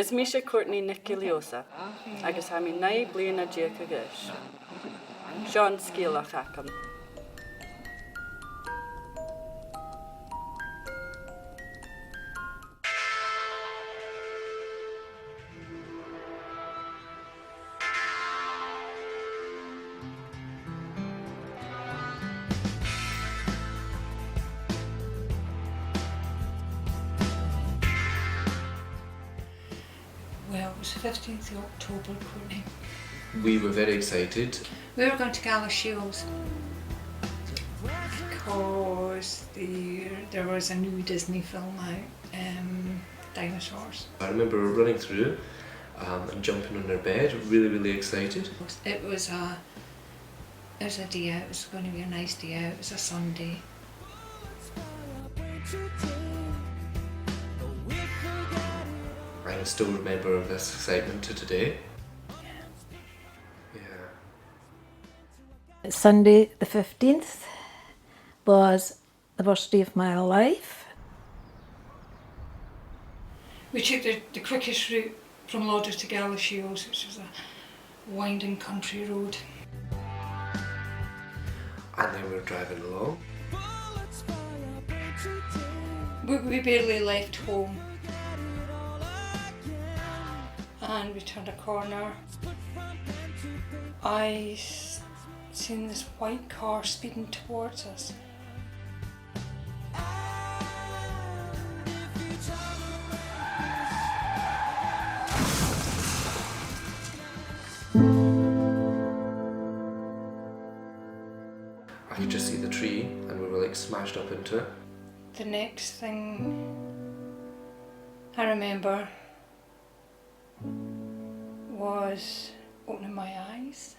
Is Sgeulachd Courtney Niciliosa, agus ha mi nai bliana diac agus. Sean Sgeulachd. Well, it was the 15th of October, Courtney. We were very excited. We were going to Sgeulachd because there was a new Disney film out, Dinosaurs. I remember running through and jumping on their bed, really excited. It was a day out, it was going to be a nice day out, it was a Sunday. I can still remember this excitement to today. Yeah. Sunday the 15th was the worst day of my life. We took the quickest route from Sgeulachd to Sgeulachd, which was a winding country road. And then we were driving along. We barely left home. And we turned a corner. I seen this white car speeding towards us. I could just see the tree and we were like smashed up into it. The next thing I remember was opening my eyes.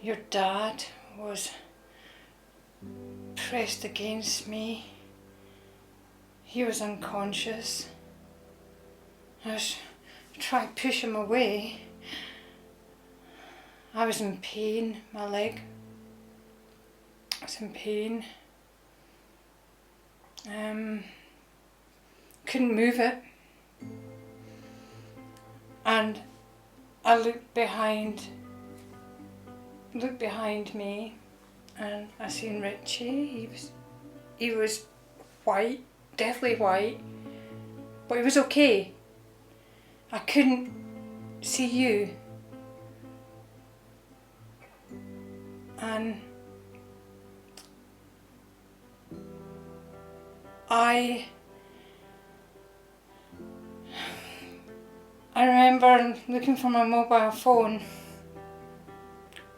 Your dad was pressed against me. He was unconscious. I was trying to push him away. I was in pain, my leg. I was in pain. Couldn't move it. And I looked behind me and I seen Richie. He was white, deathly white, but he was okay. I couldn't see you. And I remember looking for my mobile phone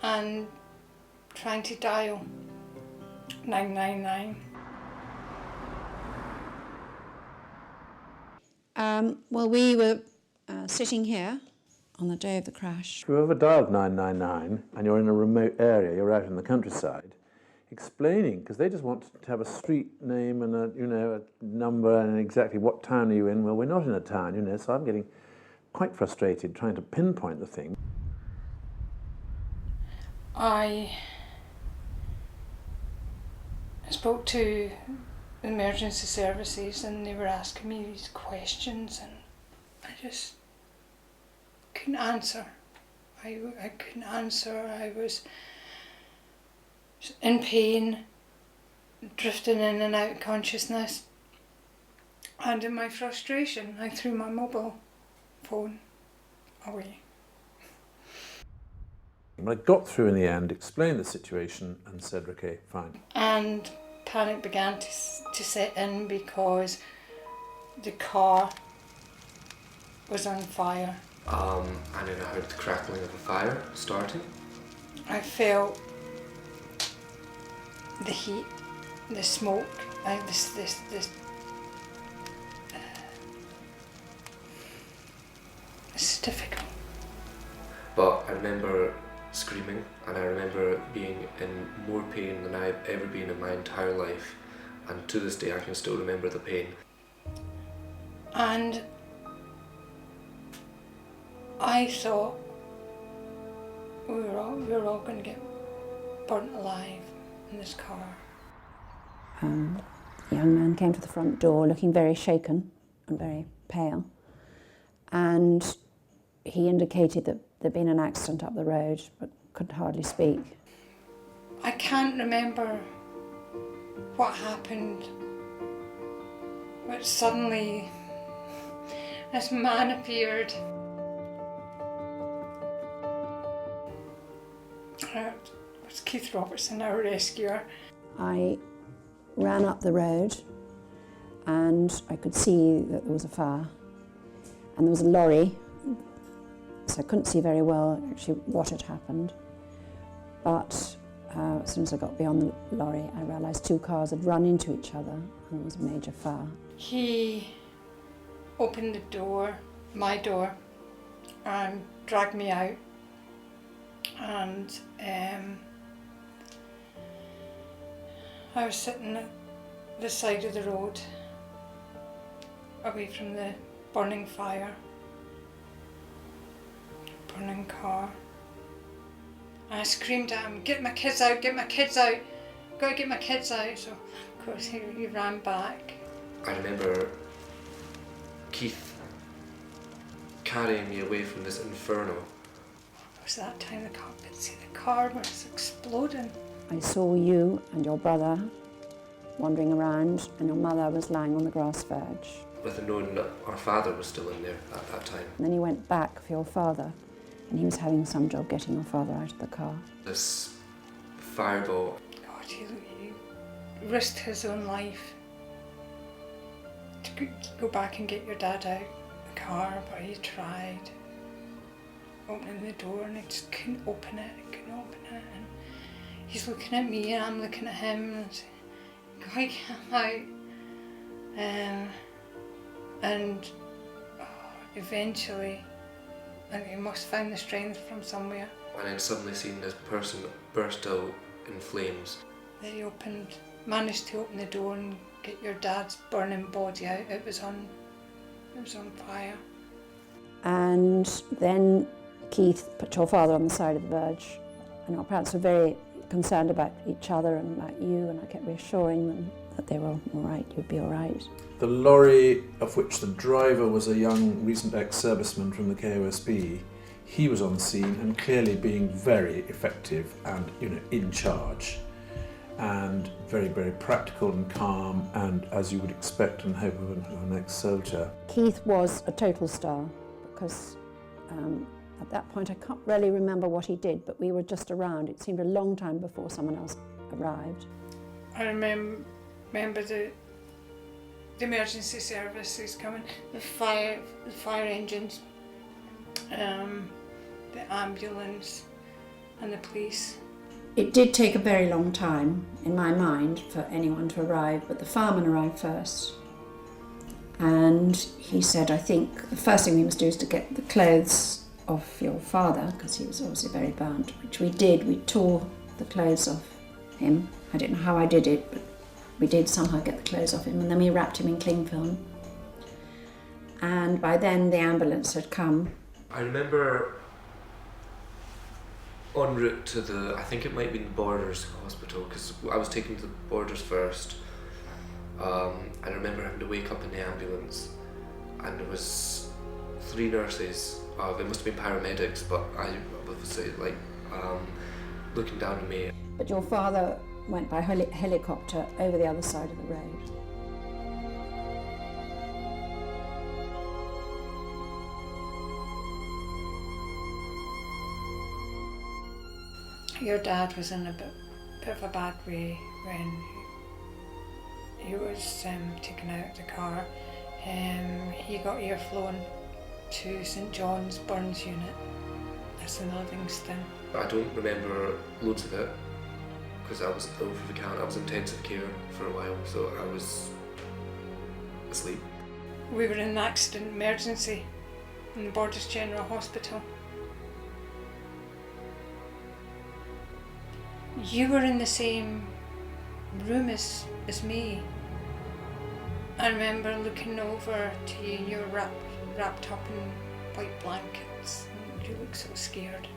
and trying to dial 999. Well, we were sitting here on the day of the crash. If you've ever dialed 999 and you're in a remote area, you're out in the countryside, explaining, because they just want to have a street name and a number and exactly what town are you in. Well, we're not in a town, so I'm getting quite frustrated trying to pinpoint the thing. I spoke to the emergency services and they were asking me these questions and I just couldn't answer. I couldn't answer. I was in pain, drifting in and out of consciousness, and in my frustration I threw my mobile phone away. I got through in the end, explained the situation and said, okay, fine. And panic began to set in because the car was on fire. And then I heard the crackling of a fire starting. I felt the heat, the smoke, this it's difficult. But I remember screaming and I remember being in more pain than I've ever been in my entire life, and to this day I can still remember the pain. And I thought we were all going to get burnt alive in this car. A young man came to the front door looking very shaken and very pale. and he indicated that there'd been an accident up the road, but could hardly speak. I can't remember what happened, but suddenly this man appeared. It was Keith Robertson, our rescuer. I ran up the road and I could see that there was a fire and there was a lorry, so I couldn't see very well actually what had happened. But as soon as I got beyond the lorry, I realised 2 cars had run into each other and there was a major fire. He opened the door, my door, and dragged me out. And I was sitting at the side of the road, away from the burning fire, burning car. And I screamed at him, "Get my kids out, get my kids out, gotta get my kids out." So of course he ran back. I remember Keith carrying me away from this inferno. It was that time the car could see the car was exploding. I saw you and your brother wandering around and your mother was lying on the grass verge. With the knowing that our father was still in there at that time. And then you went back for your father and he was having some job getting your father out of the car. This fireball. God, he risked his own life to go back and get your dad out of the car, but he tried opening the door and he just couldn't open it, and he's looking at me and I'm looking at him and saying, "God, get him out." And eventually, he must find the strength from somewhere. And then suddenly seeing this person burst out in flames. Then he managed to open the door and get your dad's burning body out. It was on fire. And then Keith put your father on the side of the verge, and our parents were very concerned about each other and about you, and I kept reassuring them that they were all right, you'd be all right. The lorry, of which the driver was a young recent ex-serviceman from the KOSB, he was on the scene and clearly being very effective and, in charge, and very, very practical and calm, and as you would expect and hope of an ex-soldier. Keith was a total star because at that point I can't really remember what he did, but we were just around. It seemed a long time before someone else arrived. I remember the emergency services coming, the fire engines, the ambulance and the police. It did take a very long time, in my mind, for anyone to arrive, but the fireman arrived first. And he said, I think the first thing we must do is to get the clothes off your father, because he was obviously very burnt, which we did. We tore the clothes off him. I don't know how I did it, but we did somehow get the clothes off him, and then we wrapped him in cling film. And by then the ambulance had come. I remember en route to I think it might be the Borders Hospital, because I was taken to the Borders first. I remember having to wake up in the ambulance, and there was 3 nurses, they must have been paramedics, but I obviously looking down at me. But your father went by helicopter over the other side of the road. Your dad was in a bit of a bad way when he was taken out of the car. He got airflown to St John's Burns unit. That's in Livingston. I don't remember loads of it, because I was over the counter. I was in intensive care for a while, so I was asleep. We were in an accident emergency in the Borders General Hospital. You were in the same room as me. I remember looking over to you and you were wrapped up in white blankets. And you looked so scared.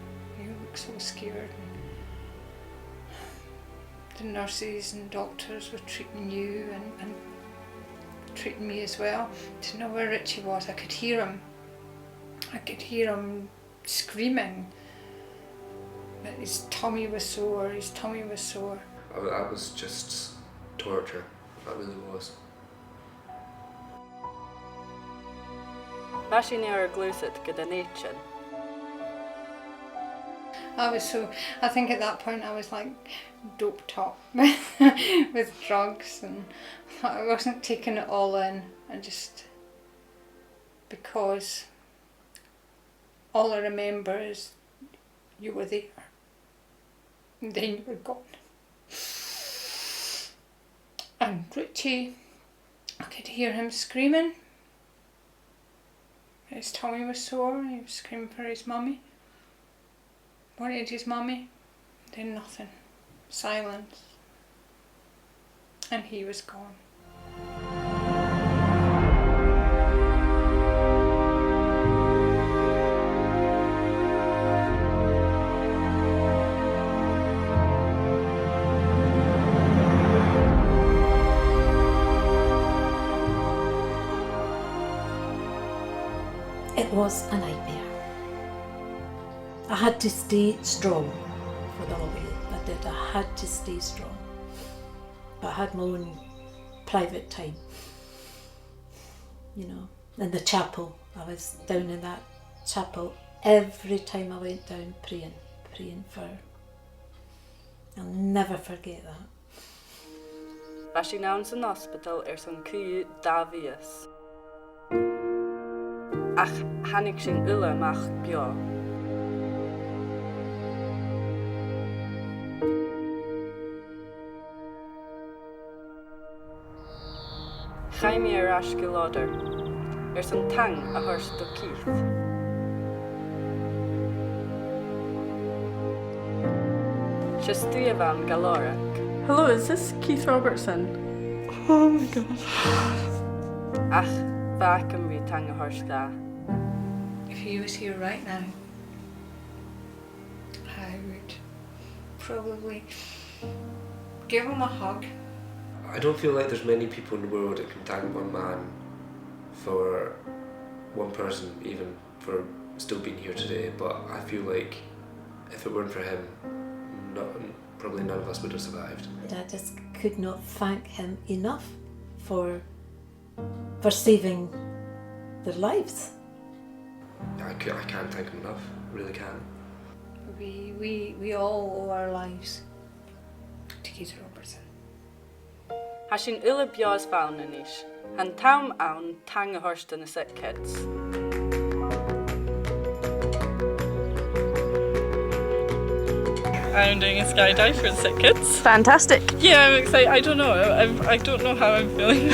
The nurses and doctors were treating you and treating me as well. To know where Richie was, I could hear him I could hear him screaming that his tummy was sore, his tummy was sore. That was just torture, that really was. Bashing ar glúsid gyda nature. I think at that point I was like doped up with drugs, and I wasn't taking it all in. Because all I remember is you were there and then you were gone. And Richie, I could hear him screaming. His tummy was sore, he was screaming for his mummy. Wanted his mummy, then nothing. Silence. And he was gone. It was a nightmare. I had to stay strong for the holiday. I did. I had to stay strong. But I had my own private time. You know, in the chapel. I was down in that chapel every time I went down praying for her. I'll never forget that. Bashing nouns in hospital son cú Davies. Ach hannig sin ulle mach bio. Chaimi ar Sgeulachd son tang a thurst do Keith. Just Duavan Galorach. Hello, is this Keith Robertson? Oh my god. Ach, vacuum we tang a thurst da. If he was here right now, I would probably give him a hug. I don't feel like there's many people in the world that can thank one man for one person, even for still being here today, but I feel like if it weren't for him, probably none of us would have survived. I just could not thank him enough for saving their lives. I can't thank him enough, really can't. We all owe our lives to Keith Robertson. Hashin ulle bios faunanish. Han taum aun tang a thurst in the sick kids. I'm doing a skydive for the sick kids. Fantastic. Yeah, I'm excited. I don't know. I don't know how I'm feeling.